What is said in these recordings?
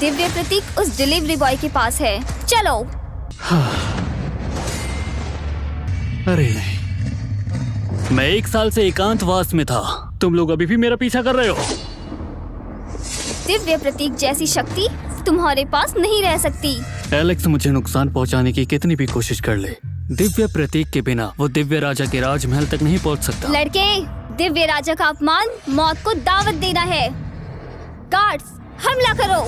दिव्य प्रतीक उस delivery boy के पास है। चलो। अरे नहीं, मैं 1 साल से एकांतवास में था, तुम लोग अभी भी मेरा पीछा कर रहे हो। दिव्य प्रतीक जैसी शक्ति तुम्हारे पास नहीं रह सकती। एलेक्स मुझे नुकसान पहुंचाने की कितनी भी कोशिश कर ले, दिव्य प्रतीक के बिना वो दिव्य राजा के राजमहल तक नहीं पहुंच सकता। लड़के, दिव्य राजा का अपमान मौत को दावत देना है। गार्ड्स, हमला करो।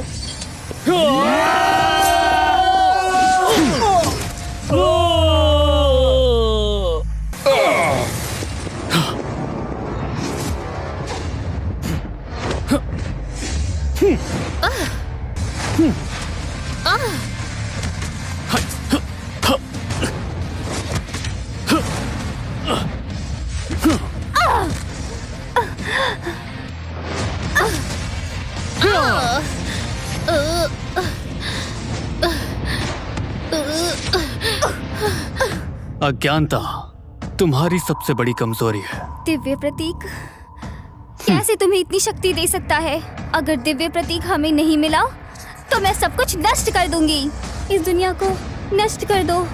अज्ञानता तुम्हारी सबसे बड़ी कमजोरी है। दिव्य प्रतीक कैसे तुम्हें इतनी शक्ति दे सकता है? अगर दिव्य प्रतीक हमें नहीं मिला तो मैं सब कुछ नष्ट कर दूंगी। इस दुनिया को नष्ट कर दो।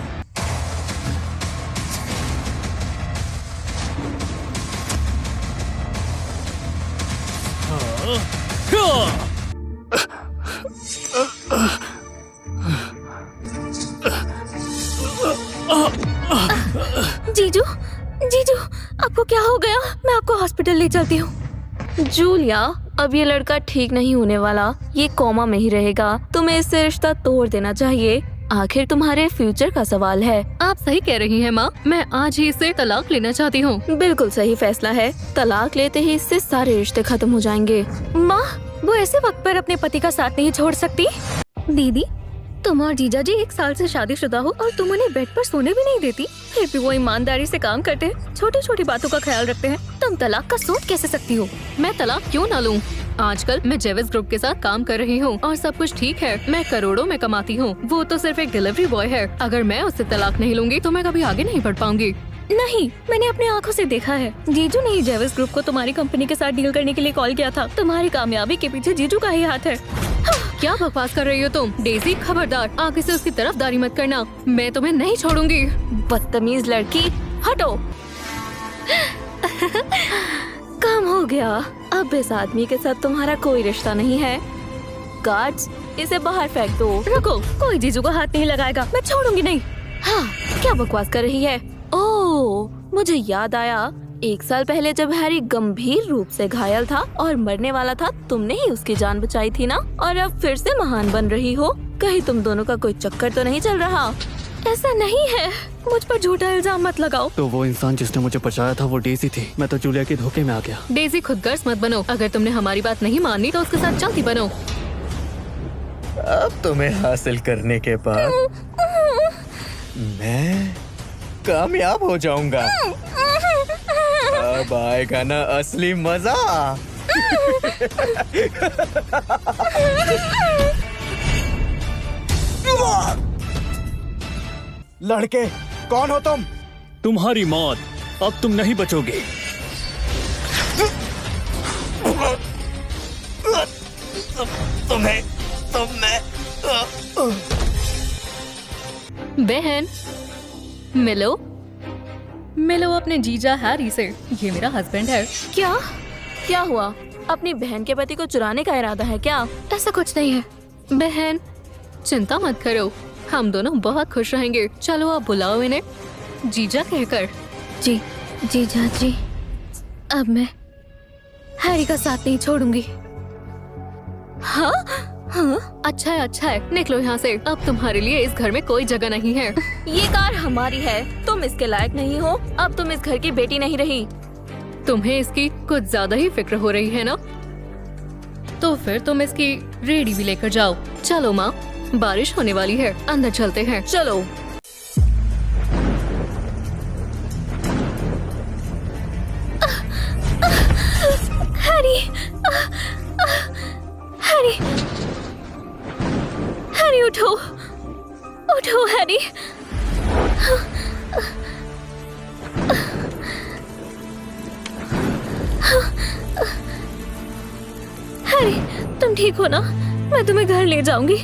जीजू, जीजू, आपको क्या हो गया? मैं आपको हॉस्पिटल ले चलती हूँ। जूलिया, अब ये लड़का ठीक नहीं होने वाला, ये कोमा में ही रहेगा। तुम्हें इससे रिश्ता तोड़ देना चाहिए। आखिर तुम्हारे फ्यूचर का सवाल है। आप सही कह रही हैं माँ, मैं आज ही इससे तलाक लेना चाहती हूँ। बिल्कुल सही फैसला है। तलाक लेते ही इससे सारे रिश्ते खत्म हो जाएंगे। माँ, वो ऐसे वक्त पर अपने पति का साथ नहीं छोड़ सकती। दीदी, तुम और जीजा जी 1 साल से शादीशुदा हो और तुम उन्हें बेड पर सोने भी नहीं देती, फिर भी वो ईमानदारी से काम करते हैं, छोटी छोटी बातों का ख्याल रखते हैं। तुम तलाक का सोच कैसे सकती हो? मैं तलाक क्यों ना लूं? आजकल मैं जेविस ग्रुप के साथ काम कर रही हूँ और सब कुछ ठीक है। मैं करोड़ों में कमाती हूँ, वो तो सिर्फ एक डिलीवरी बॉय है। अगर मैं उससे तलाक नहीं लूंगी तो मैं कभी आगे नहीं बढ़ पाऊंगी। नहीं, मैंने अपनी आंखों से देखा है। जीजू ने ही जेविस ग्रुप को तुम्हारी कंपनी के साथ डील करने के लिए कॉल किया था। तुम्हारी कामयाबी के पीछे जीजू का ही हाथ है। क्या बकवास कर रही हो तुम? डेजी, खबरदार, आगे से उसकी तरफदारी मत करना। मैं तुम्हें नहीं छोड़ूंगी। बदतमीज लड़की, हटो। काम हो गया। अब इस आदमी के साथ तुम्हारा कोई रिश्ता नहीं है। गार्ड्स, इसे बाहर फेंक दो। रुको, कोई जीजू को हाथ नहीं लगाएगा। मैं छोड़ूंगी नहीं। हाँ, क्या बकवास कर रही है? ओह, मुझे याद आया, 1 साल पहले जब हैरी गंभीर रूप से घायल था और मरने वाला था, तुमने ही उसकी जान बचाई थी ना? और अब फिर से महान बन रही हो। कहीं तुम दोनों का कोई चक्कर तो नहीं चल रहा? ऐसा नहीं है, मुझ पर झूठा इल्जाम मत लगाओ। तो वो इंसान जिसने मुझे बचाया था वो डेजी थी। मैं तो जूलिया के धोखे में आ गया। डेजी, खुदगर्ज मत बनो। अगर तुमने हमारी बात नहीं मानी तो उसके साथ जल्दी बनो। अब तुम्हें हासिल करने के बाद मैं कामयाब हो जाऊंगा। अब आएगा ना असली मजा। लड़के, कौन हो तुम? तुम्हारी मौत, अब तुम नहीं बचोगे। बहन, मिलो मिलो अपने जीजा हैरी से। ये मेरा हस्बैंड है। क्या? क्या हुआ? अपनी बहन के पति को चुराने का इरादा है क्या? ऐसा कुछ नहीं है बहन, चिंता मत करो, हम दोनों बहुत खुश रहेंगे। चलो आप बुलाओ इन्हें जीजा कहकर। जी, जीजा जी, अब मैं हैरी का साथ नहीं छोड़ूंगी। हाँ? हाँ? अच्छा है, निकलो यहाँ से। अब तुम्हारे लिए इस घर में कोई जगह नहीं है। ये कार हमारी है, तुम इसके लायक नहीं हो। अब तुम इस घर की बेटी नहीं रही। तुम्हें इसकी कुछ ज्यादा ही फिक्र हो रही है ना? तो फिर तुम इसकी रेडी भी लेकर जाओ। चलो माँ, बारिश होने वाली है, अंदर चलते हैं। चलो। हैरी, हैरी, हैरी उठो, उठो हैरी। हैरी, तुम ठीक हो ना? मैं तुम्हें घर ले जाऊंगी।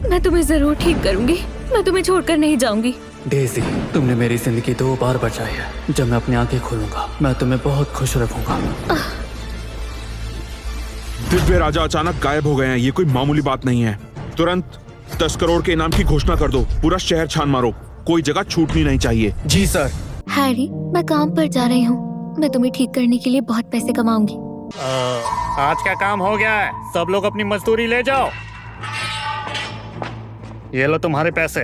मैं तुम्हें जरूर ठीक करूंगी। मैं तुम्हें छोड़कर नहीं जाऊंगी। डेजी, तुमने मेरी जिंदगी 2 बार बचाई है। जब मैं अपनी आंखें खोलूंगा मैं तुम्हें बहुत खुश रखूंगा। दिव्य राजा अचानक गायब हो गए हैं, ये कोई मामूली बात नहीं है। तुरंत 10 करोड़ के इनाम की घोषणा कर दो। पूरा शहर छान मारो, कोई जगह छूटनी नहीं चाहिए। जी सर। हैरी, मैं काम पर जा रही हूँ। मैं तुम्हें ठीक करने के लिए बहुत पैसे कमाऊंगी। आज का काम हो गया है, सब लोग अपनी मजदूरी ले जाओ। ये लो तुम्हारे पैसे,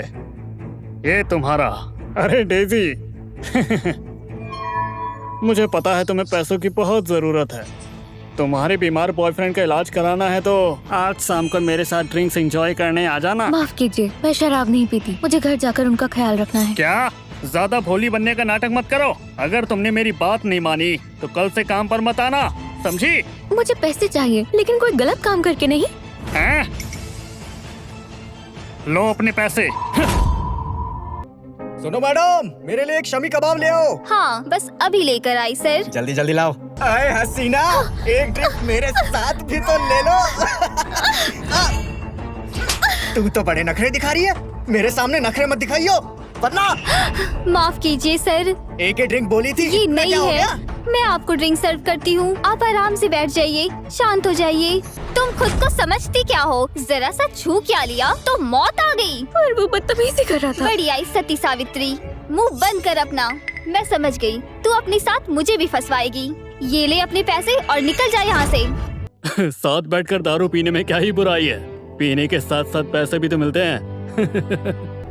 ये तुम्हारा। अरे डेजी मुझे पता है तुम्हें पैसों की बहुत जरूरत है। तुम्हारे बीमार बॉयफ्रेंड का इलाज कराना है तो आज शाम को मेरे साथ ड्रिंक्स एंजॉय करने आ जाना। माफ कीजिए, मैं शराब नहीं पीती। मुझे घर जाकर उनका ख्याल रखना है। क्या? ज्यादा भोली बनने का नाटक मत करो। अगर तुमने मेरी बात नहीं मानी तो कल से काम पर मत आना, समझी? मुझे पैसे चाहिए, लेकिन कोई गलत काम करके नहीं। हैं? लो अपने पैसे। सुनो मैडम, मेरे लिए एक शमी कबाब ले आओ। हाँ, बस अभी लेकर आई सर। जल्दी जल्दी लाओ। अरे हसीना, एक ड्रिंक मेरे साथ भी तो ले लो। तू तो बड़े नखरे दिखा रही है, मेरे सामने नखरे मत दिखाइयो वरना। माफ कीजिए सर, एक ही ड्रिंक बोली थी। ये इतना नहीं क्या हो है। गया? मैं आपको ड्रिंक सर्व करती हूँ, आप आराम से बैठ जाइए, शांत हो जाइए। तुम खुद को समझती क्या हो? जरा सा छू क्या लिया तो मौत आ गई। और वो बदतमीजी कर रहा था। बड़ी आई सती सावित्री, मुंह बंद कर अपना। मैं समझ गई, तू अपने साथ मुझे भी फंसवाएगी। ये ले अपने पैसे और निकल जा यहाँ से। साथ बैठकर दारू पीने में क्या ही बुराई है? पीने के साथ साथ पैसे भी तो मिलते हैं।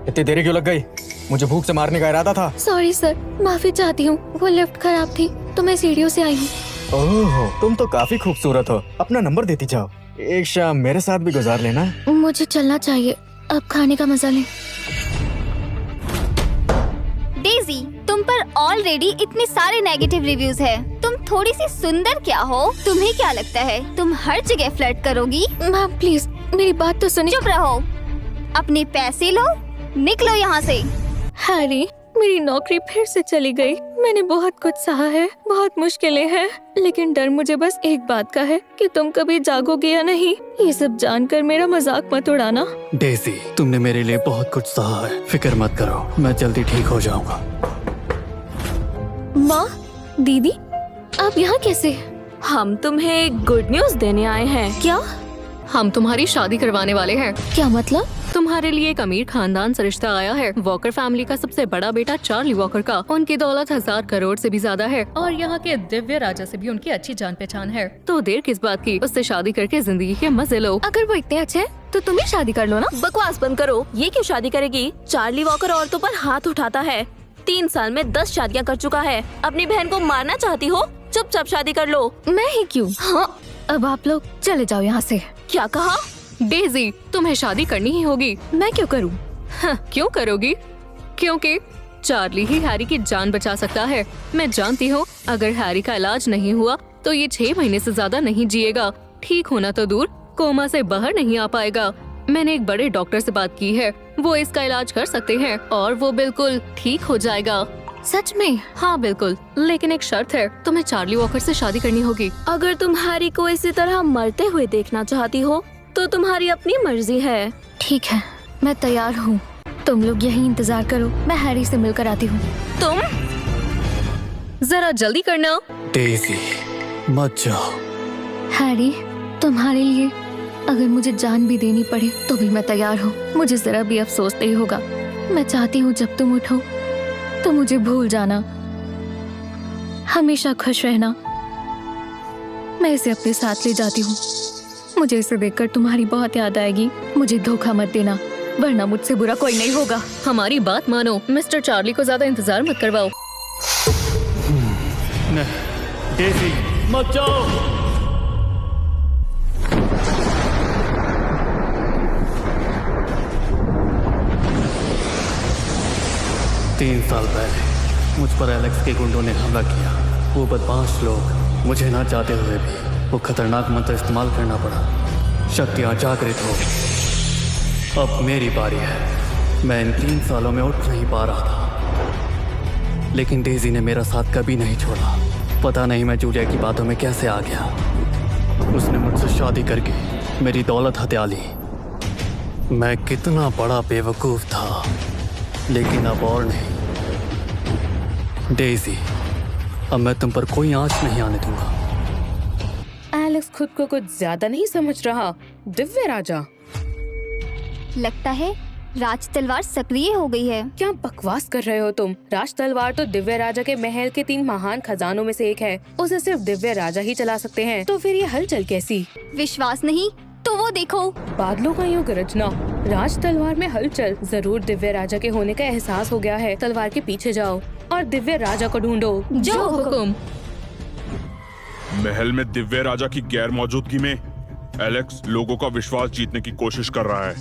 इतनी देरी क्यों लग गई? मुझे भूख से मारने का इरादा था। सॉरी सर, माफी चाहती हूँ। वो लिफ्ट खराब थी तो मैं सीढ़ियों से आई हूँ। ओह, तुम तो काफी खूबसूरत हो। अपना नंबर देती जाओ, एक शाम मेरे साथ भी गुजार लेना। मुझे चलना चाहिए, अब खाने का मजा लें। डेजी, तुम पर ऑलरेडी इतने सारे नेगेटिव रिव्यूज है। तुम थोड़ी सी सुंदर क्या हो? तुम्हें क्या लगता है तुम हर जगह फ्लर्ट करोगी? मैम प्लीज मेरी बात तो सुनिए। चुप रहो, अपने पैसे लो, निकलो यहाँ से। हैरी, मेरी नौकरी फिर से चली गई। मैंने बहुत कुछ सहा है, बहुत मुश्किलें हैं, लेकिन डर मुझे बस एक बात का है कि तुम कभी जागोगे या नहीं। ये सब जानकर मेरा मजाक मत उड़ाना। डेजी, तुमने मेरे लिए बहुत कुछ सहा है, फिक्र मत करो, मैं जल्दी ठीक हो जाऊंगा। माँ, दीदी, आप यहाँ कैसे? हम तुम्हें गुड न्यूज देने आए हैं। क्या? हम तुम्हारी शादी करवाने वाले हैं। क्या मतलब? तुम्हारे लिए एक अमीर खानदान से रिश्ता आया है। वॉकर फैमिली का सबसे बड़ा बेटा चार्ली वॉकर का। उनकी दौलत 1000 करोड़ से भी ज्यादा है और यहाँ के दिव्य राजा से भी उनकी अच्छी जान पहचान है। तो देर किस बात की, उससे शादी करके जिंदगी के मजे लो। अगर वो इतने अच्छे हैं तो तुम ही शादी कर लो ना। बकवास बंद करो। ये क्यों शादी करेगी? चार्ली वॉकर औरतों पर हाथ उठाता है। 3 साल में 10 शादियाँ कर चुका है। अपनी बहन को मारना चाहती हो? चुपचाप शादी कर लो। मैं ही क्यों? हाँ, अब आप लोग चले जाओ यहाँ से। क्या कहा? डेजी, तुम्हें शादी करनी ही होगी। मैं क्यों करूँ? क्यों करोगी? क्योंकि चार्ली ही हैरी की जान बचा सकता है। मैं जानती हूँ अगर हैरी का इलाज नहीं हुआ तो ये 6 महीने से ज्यादा नहीं जिएगा। ठीक होना तो दूर, कोमा से बाहर नहीं आ पाएगा। मैंने एक बड़े डॉक्टर से बात की है, वो इसका इलाज कर सकते हैं और वो बिल्कुल ठीक हो जाएगा। सच में? हाँ बिल्कुल, लेकिन एक शर्त है, तुम्हें चार्ली वॉकर से शादी करनी होगी। अगर तुम हैरी को इसी तरह मरते हुए देखना चाहती हो तो तुम्हारी अपनी मर्जी है। ठीक है, मैं तैयार हूँ। तुम लोग यहीं इंतजार करो, मैं हैरी से मिलकर आती हूँ। तुम जरा जल्दी करना। डेजी, मत जाओ। हैरी, तुम्हारे लिए अगर मुझे जान भी देनी पड़े तो भी मैं तैयार हूँ। मुझे जरा भी अफसोस नहीं होगा। मैं चाहती हूँ जब तुम उठो तो मुझे भूल जाना, हमेशा खुश रहना। मैं इसे अपने साथ ले जाती हूँ। मुझे इसे देखकर तुम्हारी बहुत याद आएगी। मुझे धोखा मत देना, वरना मुझसे बुरा कोई नहीं होगा। हमारी बात मानो, मिस्टर चार्ली को ज्यादा इंतजार मत करवाओ। डेजी, मत जाओ। तीन साल पहले मुझ पर एलेक्स के गुंडों ने हमला किया। वो बदमाश लोग मुझे ना चाहते हुए भी वो खतरनाक मंत्र इस्तेमाल करना पड़ा। शक्तियाँ जागृत हो। अब मेरी बारी है। मैं इन 3 सालों में उठ नहीं पा रहा था, लेकिन डेजी ने मेरा साथ कभी नहीं छोड़ा। पता नहीं मैं जूलिया की बातों में कैसे आ गया। उसने मुझसे शादी करके मेरी दौलत हत्या ली। मैं कितना बड़ा बेवकूफ था, लेकिन अब और नहीं। डेज़ी, अब मैं तुम पर कोई आंच नहीं आने दूंगा। एलेक्स खुद को कुछ ज्यादा नहीं समझ रहा। दिव्य राजा, लगता है राज तलवार सक्रिय हो गई है। क्या बकवास कर रहे हो तुम? राज तलवार तो दिव्य राजा के महल के 3 महान खजानों में से एक है। उसे सिर्फ दिव्य राजा ही चला सकते हैं। तो फिर ये हलचल कैसी? विश्वास नहीं तो वो देखो। बादलों का यूं गरजना, राज तलवार में हलचल। जरूर दिव्य राजा के होने का एहसास हो गया है। तलवार के पीछे जाओ और दिव्य राजा को ढूंढो। जो हुकुम। महल में दिव्य राजा की गैर मौजूदगी में एलेक्स लोगों का विश्वास जीतने की कोशिश कर रहा है।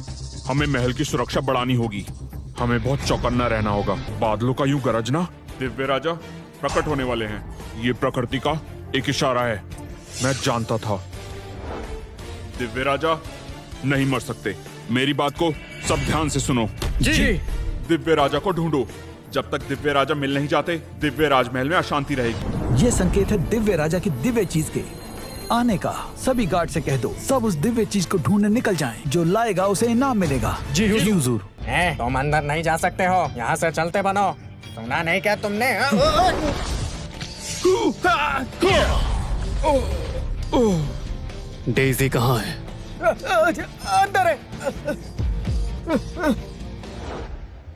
हमें महल की सुरक्षा बढ़ानी होगी। हमें बहुत चौकन्ना रहना होगा। बादलों का यूं गरजना, दिव्य राजा प्रकट होने वाले हैं। ये प्रकृति का एक इशारा है। मैं जानता था। दिव्य राजा नहीं मर सकते। मेरी बात को सब ध्यान से सुनो। जी। दिव्य राजा को ढूंढो। जब तक दिव्य राजा मिल नहीं जाते, दिव्य राजमहल में अशांति रहेगी। ये संकेत है दिव्य राजा की दिव्य चीज के आने का। सभी गार्ड से कह दो सब उस दिव्य चीज को ढूंढने निकल जाएं। जो लाएगा उसे इनाम मिलेगा। जी हुजूर। तुम अंदर नहीं जा सकते हो। यहाँ से चलते बनो। सुना नहीं क्या तुमने? डेज़ी कहाँ है? अंदर है।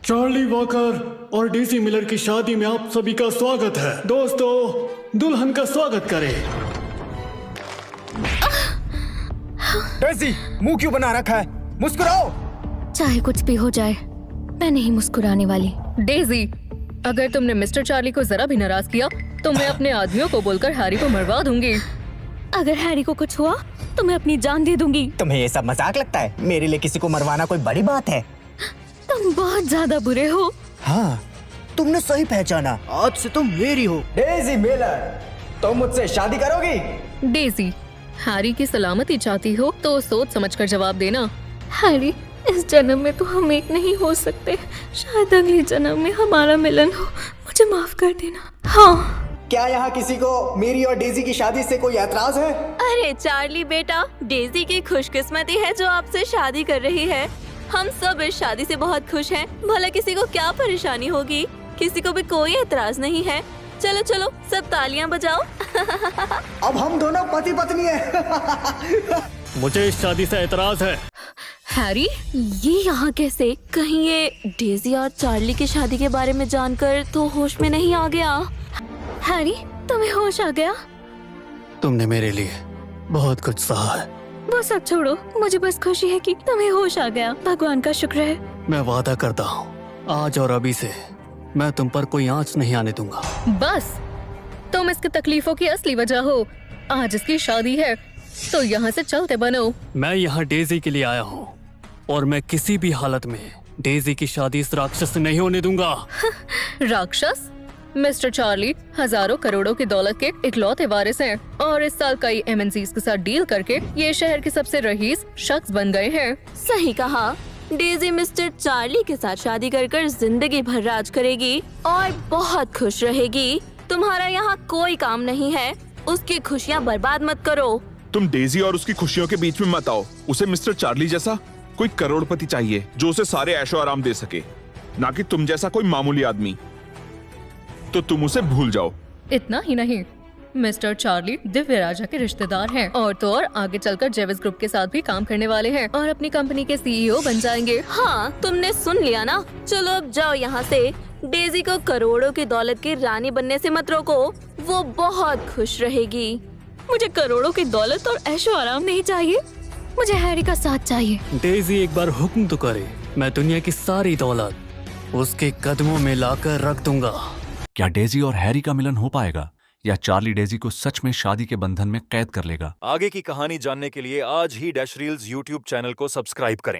चार्ली वॉकर और डेज़ी मिलर की शादी में आप सभी का स्वागत है। दोस्तों, दुल्हन का स्वागत करें। डेज़ी, मुंह क्यों बना रखा है? मुस्कुराओ। चाहे कुछ भी हो जाए, मैं नहीं मुस्कुराने वाली। डेज़ी, अगर तुमने मिस्टर चार्ली को जरा भी नाराज किया तो मैं अपने आदमियों को बोलकर हैरी को मरवा दूंगी। अगर हैरी को कुछ हुआ तो मैं अपनी जान दे दूंगी। तुम्हें ये सब मजाक लगता है? मेरे लिए किसी को मरवाना कोई बड़ी बात है? तुम बहुत ज्यादा बुरे हो। हाँ, तुमने सही पहचाना। आज से तुम मेरी हो। डेज़ी मिलर, तुम मुझसे शादी करोगी? डेज़ी, हैरी की सलामती चाहती हो तो सोच समझकर जवाब देना। हैरी, इस जन्म में तो हम एक नहीं हो सकते। शायद अगले जन्म में हमारा मिलन हो। मुझे माफ कर देना। हाँ। क्या यहाँ किसी को मेरी और डेज़ी की शादी से कोई ऐतराज है? अरे चार्ली बेटा, डेज़ी की खुशकिस्मती है जो आपसे शादी कर रही है। हम सब इस शादी से बहुत खुश हैं। भला किसी को क्या परेशानी होगी? किसी को भी कोई ऐतराज नहीं है। चलो चलो, सब तालियां बजाओ। अब हम दोनों पति पत्नी हैं। मुझे इस शादी से ऐतराज है। हैरी, ये यहाँ कैसे? कहीं ये डेज़ी और चार्ली की शादी के बारे में जानकर तो होश में नहीं आ गया? हैरी, तुम्हें होश आ गया? तुमने मेरे लिए बहुत कुछ सहा है। वो सब छोड़ो, मुझे बस खुशी है कि तुम्हें होश आ गया। भगवान का शुक्र है। मैं वादा करता हूँ, आज और अभी से मैं तुम पर कोई आंच नहीं आने दूंगा। बस तुम इसकी तकलीफों की असली वजह हो। आज इसकी शादी है तो यहाँ से चलते बनो। मैं यहाँ डेज़ी के लिए आया हूँ और मैं किसी भी हालत में डेज़ी की शादी इस राक्षस से नहीं होने दूंगा। राक्षस? मिस्टर चार्ली हजारों करोड़ों की दौलत के इकलौते वारिस हैं और इस साल कई MNCs के साथ डील करके ये शहर के सबसे रईस शख्स बन गए हैं। सही कहा। डेज़ी मिस्टर चार्ली के साथ शादी कर जिंदगी भर राज करेगी और बहुत खुश रहेगी। तुम्हारा यहाँ कोई काम नहीं है। उसकी खुशियाँ बर्बाद मत करो। तुम डेज़ी और उसकी खुशियों के बीच में मत आओ। उसे मिस्टर चार्ली जैसा कोई करोड़पति चाहिए जो उसे सारे ऐशो आराम दे सके, ना कि तुम जैसा कोई मामूली आदमी। तो तुम उसे भूल जाओ। इतना ही नहीं, मिस्टर चार्ली दिव्य राजा के रिश्तेदार हैं और तो और आगे चलकर जेविस ग्रुप के साथ भी काम करने वाले हैं और अपनी कंपनी के CEO बन जाएंगे। हाँ, तुमने सुन लिया ना। चलो अब जाओ यहाँ से। डेज़ी को करोड़ों की दौलत की रानी बनने से मत रोको। वो बहुत खुश रहेगी। मुझे करोड़ों की दौलत और ऐशो आराम नहीं चाहिए। मुझे हैरी का साथ चाहिए। डेज़ी एक बार हुक्म तो करे, मैं दुनिया की सारी दौलत उसके कदमों में लाकर रख दूंगा। क्या डेज़ी और हैरी का मिलन हो पाएगा या चार्ली डेज़ी को सच में शादी के बंधन में कैद कर लेगा? आगे की कहानी जानने के लिए आज ही डैश रील्स YouTube चैनल को सब्सक्राइब करें।